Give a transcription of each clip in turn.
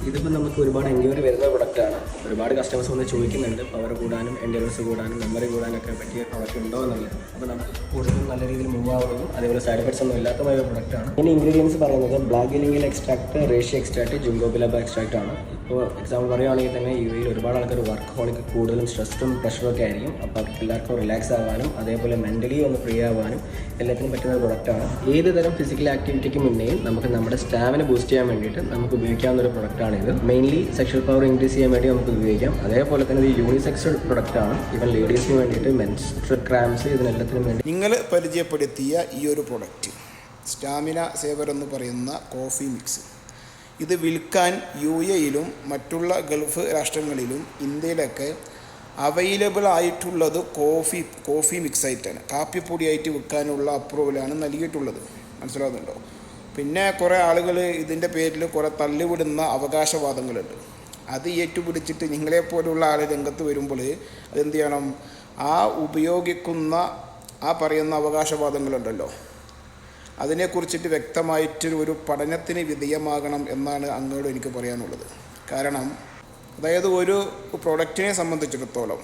ഇതിപ്പോൾ നമുക്ക് ഒരുപാട് എൻക്വയറി വരുന്ന പ്രൊഡക്റ്റാണ്. ഒരുപാട് കസ്റ്റമേഴ്സ് വന്ന് ചോദിക്കുന്നുണ്ട് പവർ കൂടാനും എൻഡ്യൂറൻസ് കൂടാനും മെമ്മറി കൂടാനൊക്കെ പറ്റിയ പ്രൊഡക്റ്റ് ഉണ്ടോ എന്നുള്ളത്. അപ്പോൾ നമുക്ക് കൂടുതൽ നല്ല രീതിയിൽ മൂവ് ആവുന്നതും അതേപോലെ സൈഡ് എഫക്ട്സ് ഒന്നും ഇല്ലാത്ത ഒരു പ്രൊഡക്റ്റാണ്. ഇതിൻ്റെ ഇൻഗ്രീഡിയൻസ് പറയുന്നത് ബ്ലാക്ക് ലിംഗൽ എക്സ്ട്രാക്ട്, റേഷ്യ എക്സ്ട്രാക്ട്, ജിങ്കോ ബിലോബ എക്സ്ട്രാക്ട് ആണ്. ഇപ്പോൾ എക്സാമ്പിൾ പറയുകയാണെങ്കിൽ തന്നെ UAE ഒരുപാട് ആൾക്കാർ വർക്ക് ഹോളിക്ക് കൂടുതലും സ്ട്രെസ്സും പ്രഷറും ഒക്കെ ആയിരിക്കും. അപ്പോൾ അവർക്ക് എല്ലാവർക്കും റിലാക്സ് ആവാനും അതേപോലെ മെൻ്റലി ഒന്ന് ഫ്രീ ആവാനും എല്ലാത്തിനും പറ്റുന്ന ഒരു പ്രൊഡക്റ്റാണ്. ഏത് തരം ഫിസിക്കൽ ആക്ടിവിറ്റിക്ക് മുന്നേയും നമുക്ക് നമ്മുടെ സ്റ്റാമിന ബൂസ്റ്റ് ചെയ്യാൻ വേണ്ടിയിട്ട് നമുക്ക് ഉപയോഗിക്കാവുന്ന ഒരു പ്രൊഡക്റ്റാണ് ഇത്. മെയിൻലി സെക്ഷൽ പവർ ഇൻക്രീസ് ചെയ്യാൻ വേണ്ടി നമുക്ക് ഉപയോഗിക്കാം. അതേപോലെ തന്നെ ഇത് യൂണിസെക്സൽ പ്രൊഡക്റ്റാണ്. ഈവൻ ലേഡീസിന് വേണ്ടിയിട്ട് മെൻസ്ട്രൽ ക്രാംസ് ഇതിനെല്ലാത്തിനും വേണ്ടി നിങ്ങൾ പരിചയപ്പെടുത്തിയ ഈ ഒരു പ്രൊഡക്റ്റ് സ്റ്റാമിന സേവർ എന്ന് പറയുന്ന കോഫി മിക്സ്, ഇത് വിൽക്കാൻ UAEയിലും മറ്റുള്ള ഗൾഫ് രാഷ്ട്രങ്ങളിലും ഇന്ത്യയിലൊക്കെ അവൈലബിൾ ആയിട്ടുള്ളത് കോഫി മിക്സ് ആയിട്ടാണ്, കാപ്പിപ്പൊടിയായിട്ട് വിൽക്കാനുള്ള അപ്രൂവലാണ് നൽകിയിട്ടുള്ളത്. മനസ്സിലാകുന്നുണ്ടോ? പിന്നെ കുറേ ആളുകൾ ഇതിൻ്റെ പേരിൽ കുറേ തള്ളിവിടുന്ന അവകാശവാദങ്ങളുണ്ട്. അത് ഏറ്റുപിടിച്ചിട്ട് നിങ്ങളെപ്പോലുള്ള ആൾ രംഗത്ത് വരുമ്പോൾ അതെന്ത് ചെയ്യണം? ആ ഉപയോഗിക്കുന്ന ആ പറയുന്ന അവകാശവാദങ്ങളുണ്ടല്ലോ, അതിനെക്കുറിച്ചിട്ട് വ്യക്തമായിട്ട് ഒരു പഠനത്തിന് വിധേയമാകണം എന്നാണ് അങ്ങോട്ട് എനിക്ക് പറയാനുള്ളത്. കാരണം അതായത് ഒരു പ്രൊഡക്റ്റിനെ സംബന്ധിച്ചിടത്തോളം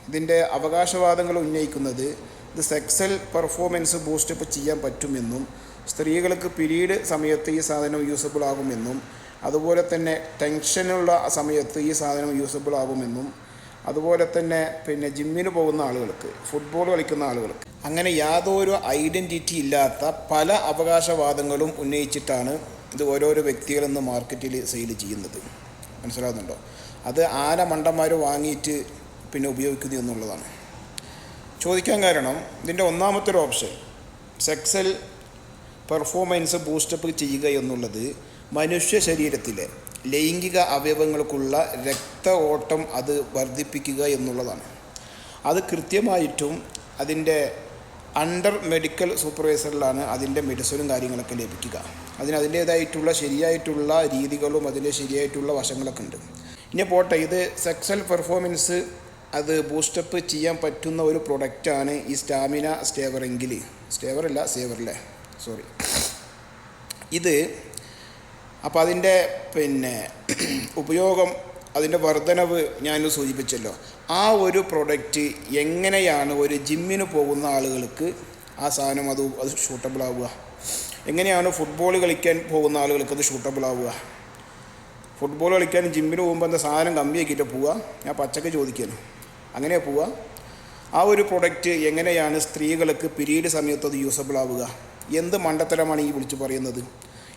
ഇതിൻ്റെ അവകാശവാദങ്ങൾ ഉന്നയിക്കുന്നത് ഇത് സെക്സൽ പെർഫോമൻസ് ബൂസ്റ്റപ്പ് ചെയ്യാൻ പറ്റുമെന്നും സ്ത്രീകൾക്ക് പീരീഡ് സമയത്ത് ഈ സാധനം യൂസബിൾ ആകുമെന്നും അതുപോലെ തന്നെ ടെൻഷനുള്ള സമയത്ത് ഈ സാധനം യൂസബിൾ ആകുമെന്നും അതുപോലെ തന്നെ പിന്നെ ജിമ്മിന് പോകുന്ന ആളുകൾക്ക്, ഫുട്ബോൾ കളിക്കുന്ന ആളുകൾക്ക്, അങ്ങനെ യാതൊരു ഐഡൻറ്റിറ്റി ഇല്ലാത്ത പല അവകാശവാദങ്ങളും ഉന്നയിച്ചിട്ടാണ് ഇത് ഓരോരോ വ്യക്തികളെന്ന് മാർക്കറ്റിൽ സെയിൽ ചെയ്യുന്നത്. മനസ്സിലാകുന്നുണ്ടോ? അത് ആന മണ്ടന്മാർ വാങ്ങിയിട്ട് പിന്നെ ഉപയോഗിക്കുന്നു എന്നുള്ളതാണ് ചോദിക്കാൻ കാരണം. ഇതിൻ്റെ ഒന്നാമത്തെ ഒരു ഓപ്ഷൻ സെക്സൽ പെർഫോമൻസ് ബൂസ്റ്റപ്പ് ചെയ്യുക എന്നുള്ളത് മനുഷ്യ ശരീരത്തിലെ ലൈംഗിക അവയവങ്ങൾക്കുള്ള രക്ത ഓട്ടം അത് വർദ്ധിപ്പിക്കുക എന്നുള്ളതാണ്. അത് കൃത്യമായിട്ടും അതിൻ്റെ അണ്ടർ മെഡിക്കൽ സൂപ്പർവൈസറിലാണ് അതിൻ്റെ മെഡിസിനും കാര്യങ്ങളൊക്കെ ലഭിക്കുക. അതിൻ്റേതായിട്ടുള്ള ശരിയായിട്ടുള്ള രീതികളും അതിൻ്റെ ശരിയായിട്ടുള്ള വശങ്ങളൊക്കെ ഉണ്ട്. ഇനി പോട്ടെ, ഇത് സെക്സൽ പെർഫോമൻസ് അത് ബൂസ്റ്റപ്പ് ചെയ്യാൻ പറ്റുന്ന ഒരു പ്രൊഡക്റ്റാണ് ഈ സ്റ്റാമിന സ്റ്റേവറെങ്കിൽ, സേവറല്ലേ സോറി ഇത്. അപ്പോൾ അതിൻ്റെ പിന്നെ ഉപയോഗം, അതിൻ്റെ വർധനവ് ഞാൻ സൂചിപ്പിച്ചല്ലോ. ആ ഒരു പ്രൊഡക്റ്റ് എങ്ങനെയാണ് ഒരു ജിമ്മിന് പോകുന്ന ആളുകൾക്ക് ആ സാധനം അത് ഷൂട്ടബിൾ ആവുക? എങ്ങനെയാണ് ഫുട്ബോൾ കളിക്കാൻ പോകുന്ന ആളുകൾക്ക് അത് ഷൂട്ടബിൾ ആവുക? ഫുട്ബോൾ കളിക്കാൻ ജിമ്മിന് പോകുമ്പോൾ എന്താ സാധനം കമ്മിയാക്കിയിട്ട് പോവുക? ഞാൻ പച്ചക്ക് ചോദിക്കുന്നു, അങ്ങനെയാണ് പോവുക? ആ ഒരു പ്രൊഡക്റ്റ് എങ്ങനെയാണ് സ്ത്രീകൾക്ക് പീരീഡ് സമയത്ത് അത് യൂസബിൾ ആവുക? എന്ത് മണ്ടത്തരമാണ് ഈ വിളിച്ച് പറയുന്നത്?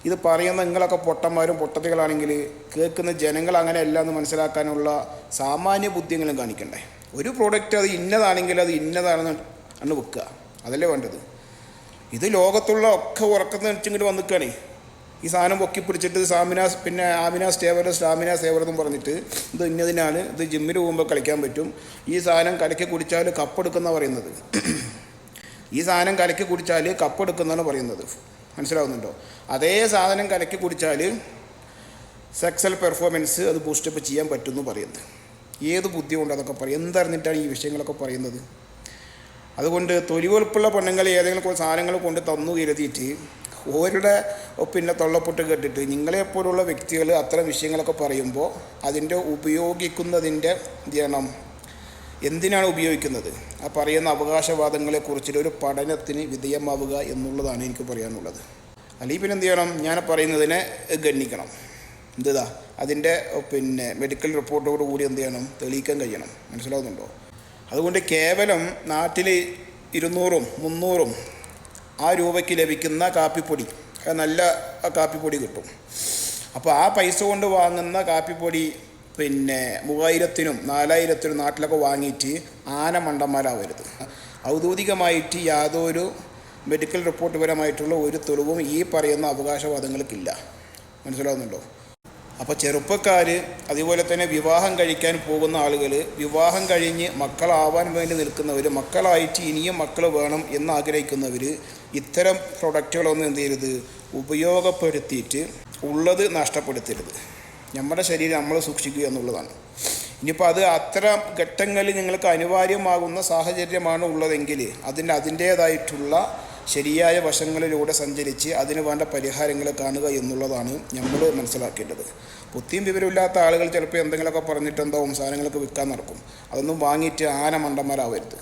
ഇത് പറയുന്ന നിങ്ങളൊക്കെ പൊട്ടന്മാരും പൊട്ടത്തികളാണെങ്കിൽ കേൾക്കുന്ന ജനങ്ങൾ അങ്ങനെയല്ല എന്ന് മനസ്സിലാക്കാനുള്ള സാമാന്യ ബുദ്ധിയെങ്കിലും കാണിക്കണ്ടേ? ഒരു പ്രോഡക്റ്റ് അത് ഇന്നതാണെങ്കിൽ അത് ഇന്നതാണെന്ന് അന്ന് വെക്കുക, അതല്ലേ വേണ്ടത്. ഇത് ലോകത്തുള്ള ഒക്കെ ഉറക്കുന്ന വെച്ചിങ്ങോട്ട് വന്നിക്കുകയാണേ. ഈ സാധനം പൊക്കി പിടിച്ചിട്ട് ആമിന സ്റ്റാമിന സേവർ എന്നും പറഞ്ഞിട്ട് ഇത് ഇന്നതിനാണ്, ഇത് ജിമ്മിന് പോകുമ്പോൾ കളിക്കാൻ പറ്റും, ഈ സാധനം കലക്കി കുടിച്ചാൽ കപ്പെടുക്കുന്ന പറയുന്നത്, ഈ സാധനം കലക്കി കുടിച്ചാൽ കപ്പെടുക്കുന്നതാണ് പറയുന്നത്. മനസ്സിലാവുന്നുണ്ടോ? അതേ സാധനം കലക്കി കുടിച്ചാൽ സെക്സൽ പെർഫോമൻസ് അത് ബൂസ്റ്റപ്പ് ചെയ്യാൻ പറ്റുമെന്ന് പറയുന്നത്. ഏത് ബുദ്ധി കൊണ്ട് അതൊക്കെ പറയും? എന്തറിഞ്ഞിട്ടാണ് ഈ വിഷയങ്ങളൊക്കെ പറയുന്നത്? അതുകൊണ്ട് തൊലിവെളുപ്പുള്ള പെണ്ണുങ്ങൾ ഏതെങ്കിലും സാധനങ്ങൾ കൊണ്ട് തന്നു കരുതിയിട്ട് ഓരുടെ പിന്നെ തൊള്ളപ്പൊട്ട് കേട്ടിട്ട് നിങ്ങളെപ്പോലുള്ള വ്യക്തികൾ അത്തരം വിഷയങ്ങളൊക്കെ പറയുമ്പോൾ അതിൻ്റെ ഉപയോഗിക്കുന്നതിൻ്റെ ധ്യാനം എന്തിനാണ് ഉപയോഗിക്കുന്നത്? ആ പറയുന്ന അവകാശവാദങ്ങളെക്കുറിച്ചിട്ട് ഒരു പഠനത്തിന് വിധേയമാവുക എന്നുള്ളതാണ് എനിക്ക് പറയാനുള്ളത്. അല്ലെങ്കിൽ പിന്നെ എന്ത് ചെയ്യണം? ഞാൻ പറയുന്നതിനെ ഗണ്ണിക്കണം. എന്താ അതിൻ്റെ പിന്നെ മെഡിക്കൽ റിപ്പോർട്ടോട് കൂടി എന്ത് ചെയ്യണം? തെളിയിക്കാൻ കഴിയണം. മനസ്സിലാവുന്നുണ്ടോ? അതുകൊണ്ട് കേവലം നാട്ടിൽ 200 300 ആ രൂപയ്ക്ക് ലഭിക്കുന്ന കാപ്പിപ്പൊടി, നല്ല കാപ്പിപ്പൊടി കിട്ടും. അപ്പോൾ ആ പൈസ കൊണ്ട് വാങ്ങുന്ന കാപ്പിപ്പൊടി പിന്നെ 3000-നും 4000-നും നാട്ടിലൊക്കെ വാങ്ങിയിട്ട് ആന മണ്ടന്മാരാവരുത്. ഔദ്യോഗികമായിട്ട് യാതൊരു മെഡിക്കൽ റിപ്പോർട്ട് പരമായിട്ടുള്ള ഒരു തെളിവും ഈ പറയുന്ന അവകാശവാദങ്ങൾക്കില്ല. മനസ്സിലാവുന്നുണ്ടോ? അപ്പോൾ ചെറുപ്പക്കാർ, അതുപോലെ തന്നെ വിവാഹം കഴിക്കാൻ പോകുന്ന ആളുകൾ, വിവാഹം കഴിഞ്ഞ് മക്കളാവാൻ വേണ്ടി നിൽക്കുന്നവർ, മക്കളായിട്ട് ഇനിയും മക്കൾ വേണം എന്നാഗ്രഹിക്കുന്നവർ ഇത്തരം പ്രൊഡക്റ്റുകളൊന്നും എന്ത് ചെയ്യരുത്? ഉപയോഗപ്പെടുത്തിയിട്ട് ഉള്ളത് നഷ്ടപ്പെടുത്തരുത്. നമ്മുടെ ശരീരം നമ്മൾ സൂക്ഷിക്കുക എന്നുള്ളതാണ്. ഇനിയിപ്പോൾ അത് അത്തരം ഘട്ടങ്ങളിൽ നിങ്ങൾക്ക് അനിവാര്യമാകുന്ന സാഹചര്യമാണ് ഉള്ളതെങ്കിൽ അതിൻ്റേതായിട്ടുള്ള ശരിയായ വശങ്ങളിലൂടെ സഞ്ചരിച്ച് അതിന് വേണ്ട പരിഹാരങ്ങൾ കാണുക എന്നുള്ളതാണ് നമ്മൾ മനസ്സിലാക്കേണ്ടത്. ബുദ്ധിയും വിവരമില്ലാത്ത ആളുകൾ ചിലപ്പോൾ എന്തെങ്കിലുമൊക്കെ പറഞ്ഞിട്ട് എന്താവും സാധനങ്ങളൊക്കെ വിൽക്കാൻ നടക്കും. അതൊന്നും വാങ്ങിയിട്ട് ആന മണ്ടന്മാരാവരുത്.